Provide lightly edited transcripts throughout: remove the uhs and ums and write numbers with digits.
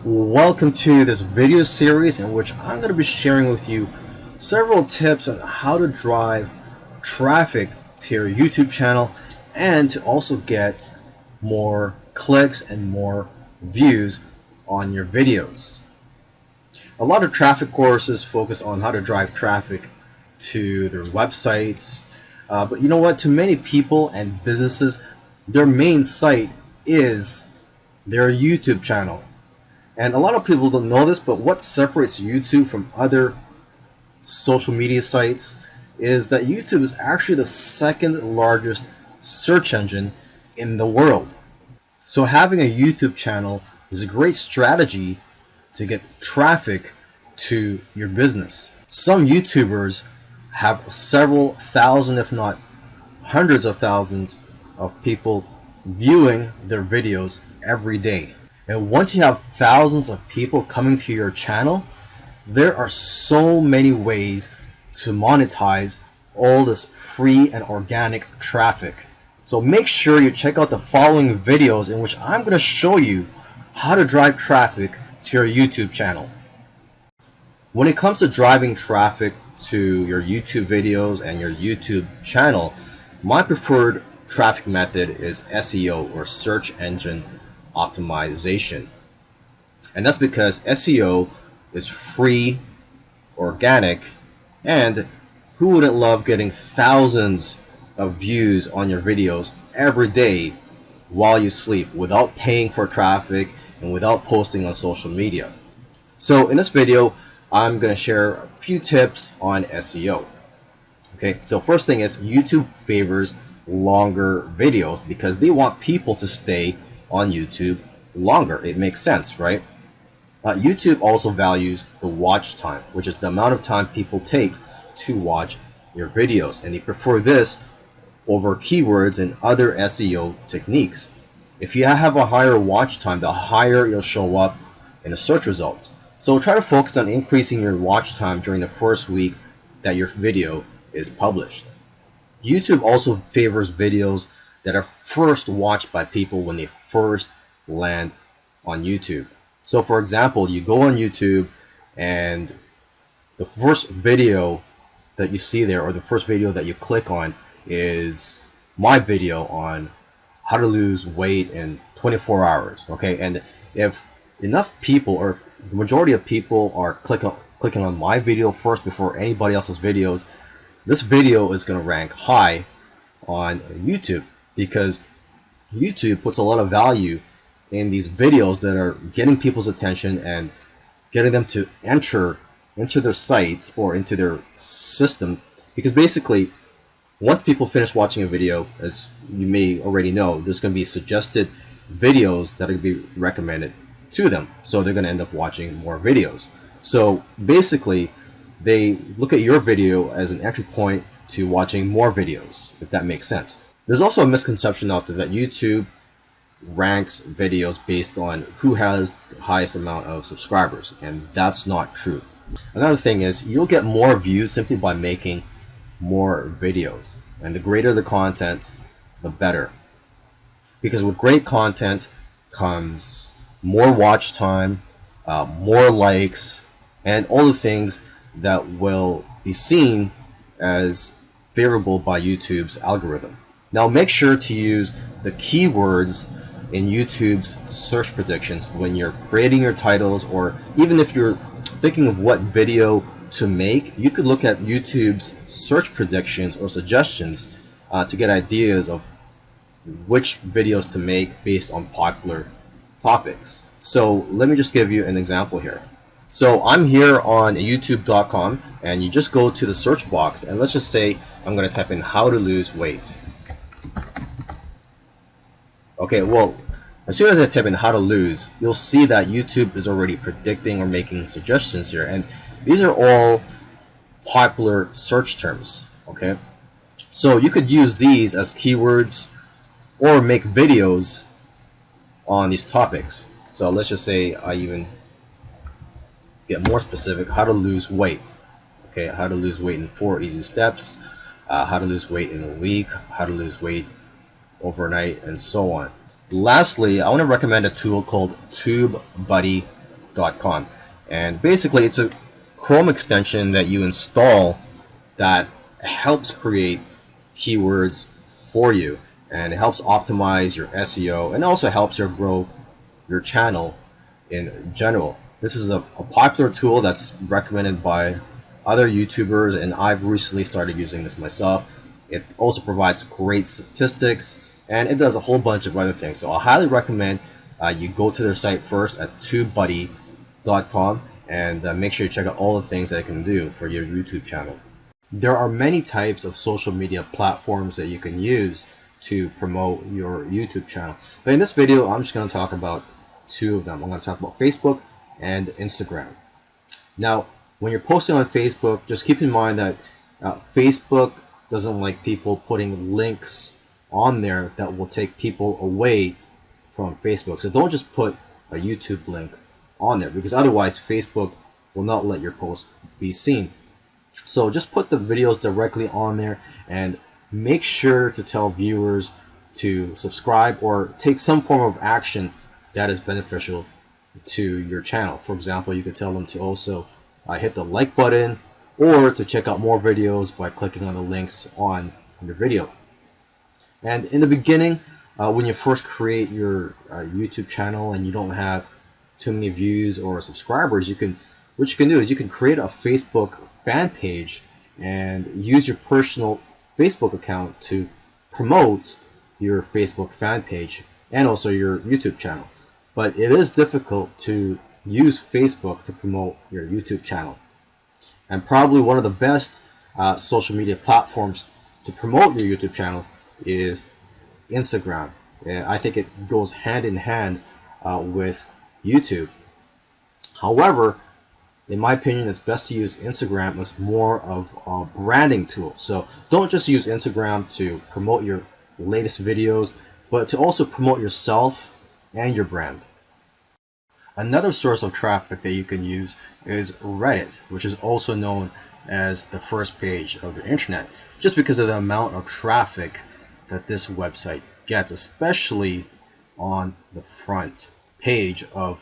Welcome to this video series in which I'm going to be sharing with you several tips on how to drive traffic to your YouTube channel and to also get more clicks and more views on your videos. A lot of traffic courses focus on how to drive traffic to their websites, but you know what? To many people and businesses, their main site is their YouTube channel. And a lot of people don't know this, but what separates YouTube from other social media sites is that YouTube is actually the second largest search engine in the world. So having a YouTube channel is a great strategy to get traffic to your business. Some YouTubers have several thousand, if not hundreds of thousands of people viewing their videos every day. And once you have thousands of people coming to your channel, there are so many ways to monetize all this free and organic traffic. So make sure you check out the following videos in which I'm going to show you how to drive traffic to your YouTube channel. When it comes to driving traffic to your YouTube videos and your YouTube channel, my preferred traffic method is SEO, or search engine optimization. And that's because SEO is free, organic, and who wouldn't love getting thousands of views on your videos every day while you sleep without paying for traffic and without posting on social media? So in this video, I'm going to share a few tips on SEO. Okay, so first thing is YouTube favors longer videos because they want people to stay on YouTube longer. It makes sense, right? YouTube also values the watch time, which is the amount of time people take to watch your videos, and they prefer this over keywords and other SEO techniques. If you have a higher watch time, the higher you'll show up in the search results. So try to focus on increasing your watch time during the first week that your video is published. YouTube also favors videos that are first watched by people when they first land on YouTube. So for example, you go on YouTube and the first video that you see there, or the first video that you click on, is my video on how to lose weight in 24 hours. Okay, and if enough people, or the majority of people, are clicking on my video first before anybody else's videos, this video is going to rank high on YouTube, because YouTube puts a lot of value in these videos that are getting people's attention and getting them to enter into their site or into their system. Because basically, once people finish watching a video, as you may already know, there's going to be suggested videos that are going to be recommended to them. So they're going to end up watching more videos. So basically, they look at your video as an entry point to watching more videos, if that makes sense. There's also a misconception out there that YouTube ranks videos based on who has the highest amount of subscribers, and that's not true. Another thing is, you'll get more views simply by making more videos, and the greater the content, the better, because with great content comes more watch time, more likes, and all the things that will be seen as favorable by YouTube's algorithm. Now make sure to use the keywords in YouTube's search predictions when you're creating your titles, or even if you're thinking of what video to make, you could look at YouTube's search predictions or suggestions to get ideas of which videos to make based on popular topics. So let me just give you an example here. So I'm here on youtube.com, and you just go to the search box, and let's just say I'm going to type in how to lose weight. Okay, well, as soon as I type in how to lose, you'll see that YouTube is already predicting or making suggestions here, and these are all popular search terms. Okay, so you could use these as keywords or make videos on these topics. So let's just say I even get more specific: how to lose weight. Okay, how to lose weight in 4 easy steps, how to lose weight in a week, how to lose weight overnight, and so on. Lastly, I want to recommend a tool called TubeBuddy www.youtubechannel.com. And basically, it's a Chrome extension that you install that helps create keywords for you, and it helps optimize your SEO, and also helps you grow your channel in general. This is a popular tool that's recommended by other YouTubers, and I've recently started using this myself. It also provides great statistics, and it does a whole bunch of other things. So I highly recommend you go to their site first at tubebuddy.com, and make sure you check out all the things that it can do for your YouTube channel. There are many types of social media platforms that you can use to promote your YouTube channel. But in this video, I'm just going to talk about two of them. I'm going to talk about Facebook and Instagram. Now, when you're posting on Facebook, just keep in mind that Facebook doesn't like people putting links on there that will take people away from Facebook. So don't just put a YouTube link on there, because otherwise Facebook will not let your post be seen. So just put the videos directly on there, and make sure to tell viewers to subscribe or take some form of action that is beneficial to your channel. For example, you could tell them to also hit the like button, or to check out more videos by clicking on the links on your video. And in the beginning, when you first create your YouTube channel and you don't have too many views or subscribers, what you can do is you can create a Facebook fan page and use your personal Facebook account to promote your Facebook fan page and also your YouTube channel. But it is difficult to use Facebook to promote your YouTube channel. And probably one of the best social media platforms to promote your YouTube channel is Instagram. I think it goes hand in hand with YouTube. However, in my opinion, it's best to use Instagram as more of a branding tool. So don't just use Instagram to promote your latest videos, but to also promote yourself and your brand. Another source of traffic that you can use is Reddit, which is also known as the first page of the internet, just because of the amount of traffic that this website gets, especially on the front page of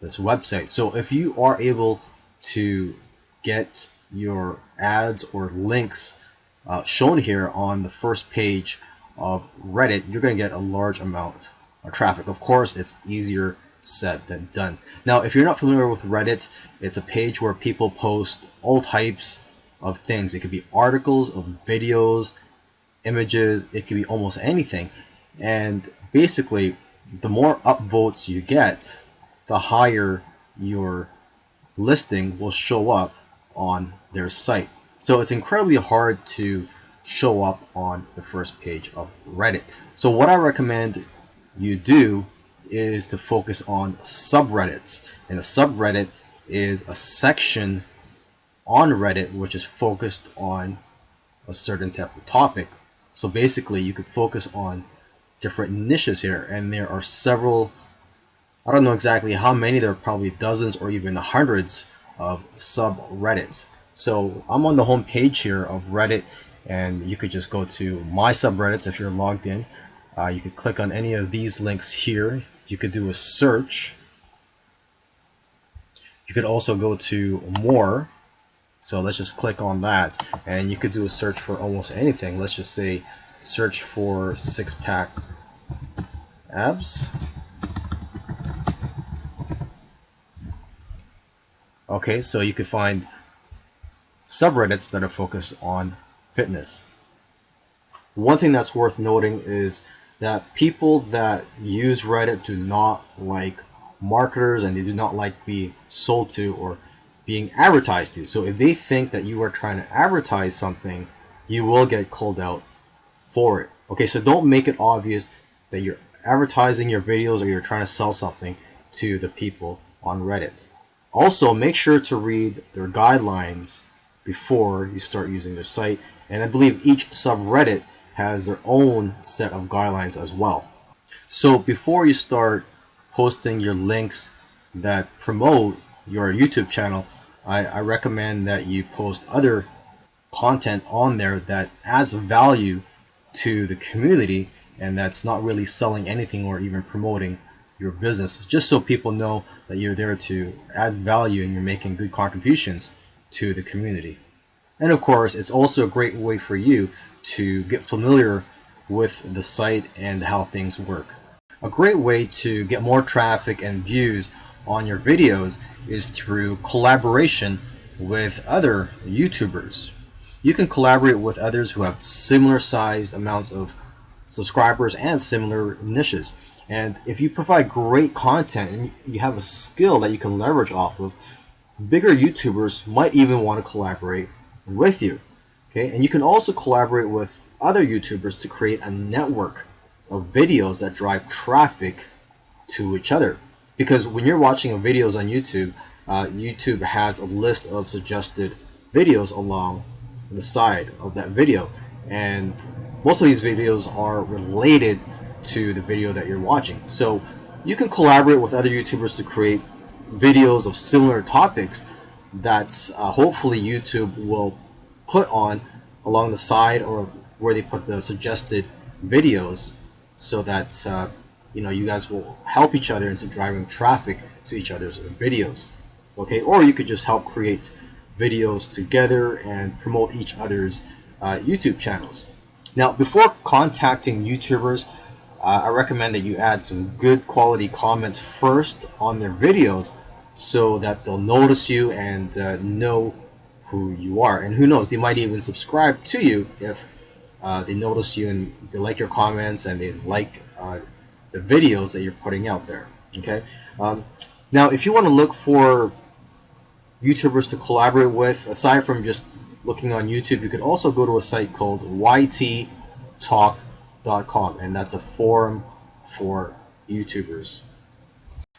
this website. So if you are able to get your ads or links shown here on the first page of Reddit, you're going to get a large amount of traffic. Of course, it's easier said than done. Now, if you're not familiar with Reddit, it's a page where people post all types of things. It could be articles, of videos, images, it could be almost anything. And basically, the more upvotes you get, the higher your listing will show up on their site. So it's incredibly hard to show up on the first page of Reddit. So what I recommend you do is to focus on subreddits. And a subreddit is a section on Reddit which is focused on a certain type of topic. So basically you could focus on different niches here, and there are several, I don't know exactly how many, there are probably dozens or even hundreds of subreddits. So I'm on the home page here of Reddit, and you could just go to my subreddits if you're logged in. You could click on any of these links here. You could do a search. You could also go to more. So let's just click on that, and you could do a search for almost anything. Let's just say search for six-pack abs. Okay, so you could find subreddits that are focused on fitness. One thing that's worth noting is that people that use Reddit do not like marketers, and they do not like being sold to or being advertised to. So if they think that you are trying to advertise something, you will get called out for it. Okay, so don't make it obvious that you're advertising your videos or you're trying to sell something to the people on Reddit. Also, make sure to read their guidelines before you start using their site. And I believe each subreddit has their own set of guidelines as well. So before you start posting your links that promote your YouTube channel, I recommend that you post other content on there that adds value to the community and that's not really selling anything or even promoting your business, just so people know that you're there to add value and you're making good contributions to the community. And of course, it's also a great way for you to get familiar with the site and how things work. A great way to get more traffic and views on your videos is through collaboration with other YouTubers. You can collaborate with others who have similar sized amounts of subscribers and similar niches. And if you provide great content and you have a skill that you can leverage off of, bigger YouTubers might even want to collaborate with you. Okay, and you can also collaborate with other YouTubers to create a network of videos that drive traffic to each other. Because when you're watching videos on YouTube, YouTube has a list of suggested videos along the side of that video, and most of these videos are related to the video that you're watching. So you can collaborate with other YouTubers to create videos of similar topics that hopefully YouTube will put on along the side or where they put the suggested videos, so that you guys will help each other into driving traffic to each other's videos. Okay, or you could just help create videos together and promote each other's YouTube channels. Now, before contacting YouTubers, I recommend that you add some good quality comments first on their videos so that they'll notice you and know who you are. And who knows, they might even subscribe to you if they notice you and they like your comments and they like the videos that you're putting out there. Okay. Now, if you want to look for YouTubers to collaborate with, aside from just looking on YouTube, you could also go to a site called yttalk.com, and that's a forum for YouTubers.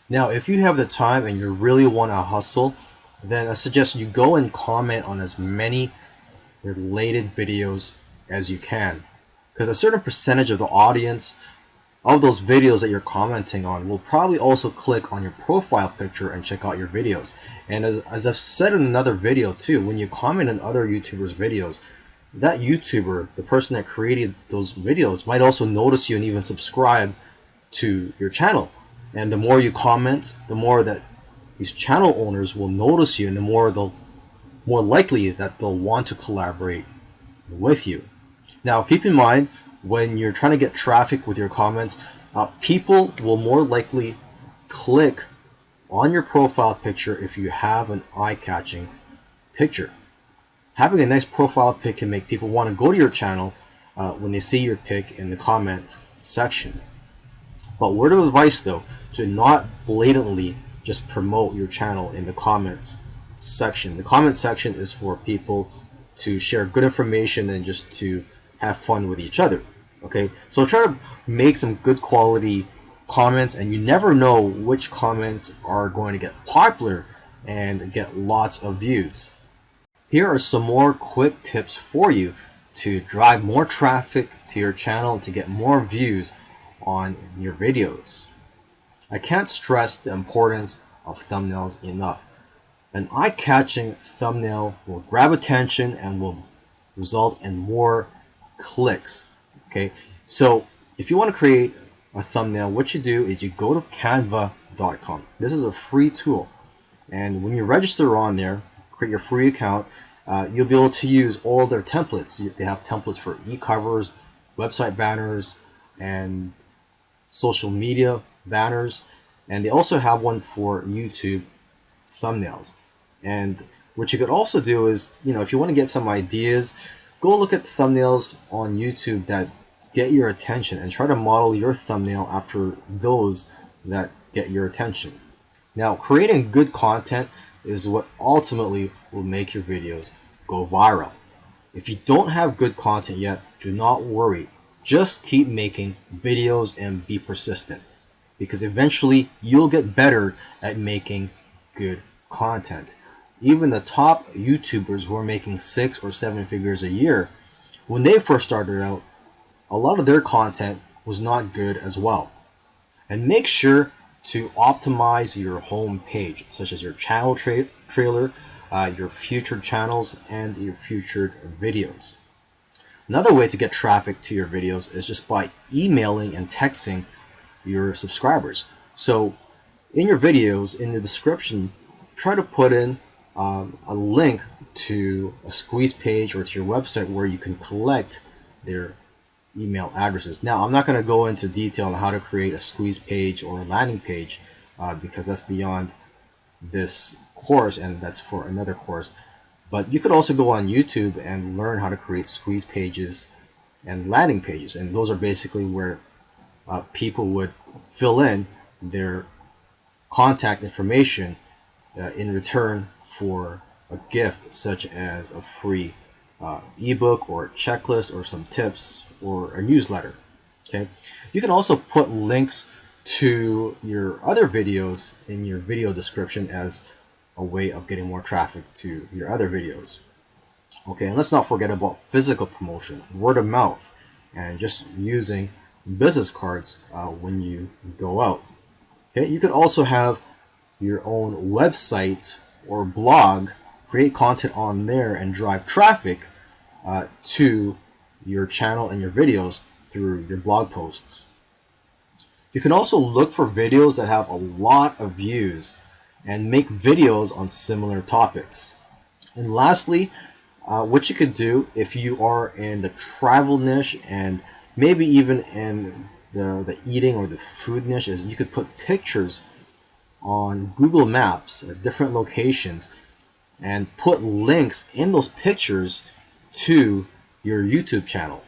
Now, if you have the time and you really want to hustle, then I suggest you go and comment on as many related videos as you can, because a certain percentage of the audience of those videos that you're commenting on will probably also click on your profile picture and check out your videos. And as I've said in another video too, when you comment on other YouTubers' videos, that YouTuber, the person that created those videos, might also notice you and even subscribe to your channel. And the more you comment, the more that these channel owners will notice you, and the more likely that they'll want to collaborate with you. Now, keep in mind, when you're trying to get traffic with your comments, people will more likely click on your profile picture if you have an eye-catching picture. Having a nice profile pic can make people want to go to your channel when they see your pic in the comment section. But word of advice though, to not blatantly just promote your channel in the comments section. The comment section is for people to share good information and just to have fun with each other. Okay, so try to make some good quality comments, and you never know which comments are going to get popular and get lots of views. Here are some more quick tips for you to drive more traffic to your channel and to get more views on your videos. I can't stress the importance of thumbnails enough. An eye-catching thumbnail will grab attention and will result in more clicks. Okay, so if you want to create a thumbnail, what you do is you go to canva.com. This is a free tool, and when you register on there, create your free account, you'll be able to use all their templates. They have templates for e-covers, website banners, and social media banners, and they also have one for YouTube thumbnails. And what you could also do is, if you want to get some ideas, go look at thumbnails on YouTube that get your attention and try to model your thumbnail after those that get your attention. Now, creating good content is what ultimately will make your videos go viral. If you don't have good content yet, do not worry. Just keep making videos and be persistent, because eventually you'll get better at making good content. Even the top YouTubers who are making 6 or 7 figures a year, when they first started out, a lot of their content was not good as well. And make sure to optimize your home page, such as your channel trailer, your featured channels, and your featured videos. Another way to get traffic to your videos is just by emailing and texting your subscribers. So in your videos, in the description, try to put in a link to a squeeze page or to your website where you can collect their email addresses. Now, I'm not going to go into detail on how to create a squeeze page or a landing page because that's beyond this course and that's for another course. But you could also go on YouTube and learn how to create squeeze pages and landing pages. And those are basically where people would fill in their contact information in return for a gift, such as a free ebook or a checklist or some tips or a newsletter. Okay, you can also put links to your other videos in your video description as a way of getting more traffic to your other videos. Okay, and let's not forget about physical promotion, word of mouth, and just using business cards when you go out. Okay, you could also have your own website or blog, create content on there and drive traffic to your channel and your videos through your blog posts. You can also look for videos that have a lot of views and make videos on similar topics. And lastly, what you could do if you are in the travel niche and maybe even in the eating or the food niche is you could put pictures on Google Maps at different locations and put links in those pictures to your YouTube channel.